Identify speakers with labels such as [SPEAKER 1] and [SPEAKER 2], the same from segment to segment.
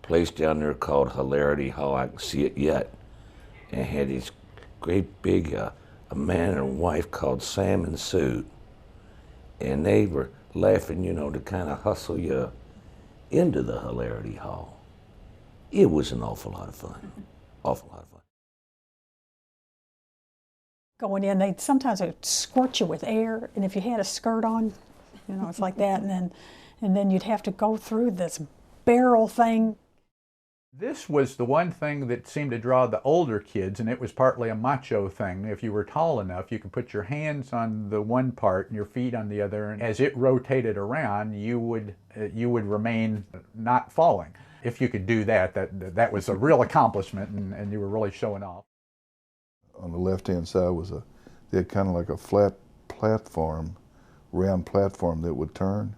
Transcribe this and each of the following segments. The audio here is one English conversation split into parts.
[SPEAKER 1] place down there called Hilarity Hall. I can see it yet. And it had these great big, a man and wife called Sam and Sue. And they were laughing, you know, to kind of hustle you into the Hilarity Hall. It was an awful lot of fun. Awful lot of fun.
[SPEAKER 2] Going in, sometimes they'd squirt you with air, and if you had a skirt on, you know, it's like that, and then you'd have to go through this barrel thing.
[SPEAKER 3] This was the one thing that seemed to draw the older kids, and it was partly a macho thing. If you were tall enough, you could put your hands on the one part and your feet on the other, and as it rotated around, you would remain not falling. If you could do that, that was a real accomplishment, and you were really showing off.
[SPEAKER 4] On the left-hand side was they had kind of like a flat platform, round platform that would turn,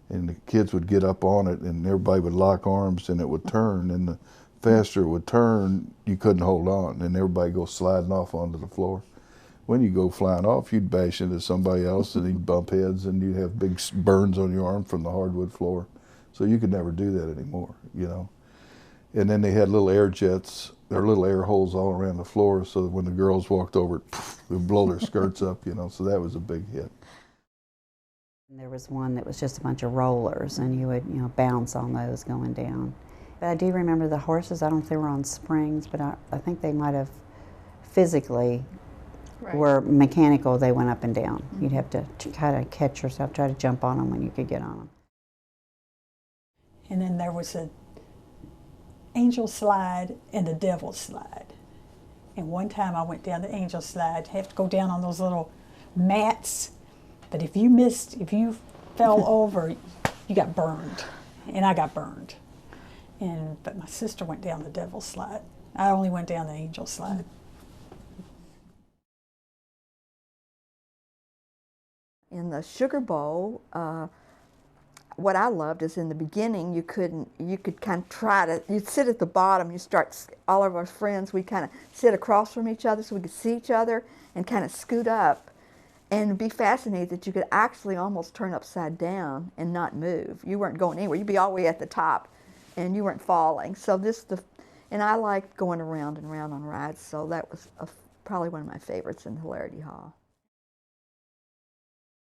[SPEAKER 4] and the kids would get up on it, and everybody would lock arms, and it would turn, and the faster it would turn, you couldn't hold on, and everybody go sliding off onto the floor. When you go flying off, you'd bash into somebody else, and you'd bump heads, and you'd have big burns on your arm from the hardwood floor. So you could never do that anymore, you know. And then they had little air jets, or little air holes all around the floor, so that when the girls walked over, it would blow their skirts up, you know, so that was a big hit.
[SPEAKER 5] There was one that was just a bunch of rollers, and you would, you know, bounce on those going down. But I do remember the horses, I don't know if they were on springs, but I think they might have physically were mechanical, they went up and down. You'd have to kind of catch yourself, try to jump on them when you could get on them.
[SPEAKER 2] And then there was an angel slide and the devil slide. And one time I went down the angel slide, have to go down on those little mats, but if you fell over, you got burned, and I got burned. But my sister went down the devil slide. I only went down the angel slide.
[SPEAKER 6] In the Sugar Bowl, what I loved is in the beginning you could kind of try to, you'd sit at the bottom, all of our friends, we'd kind of sit across from each other so we could see each other and kind of scoot up and be fascinated that you could actually almost turn upside down and not move. You weren't going anywhere, you'd be all the way at the top and you weren't falling. So and I liked going around and around on rides, so that was probably one of my favorites in Hilarity Hall.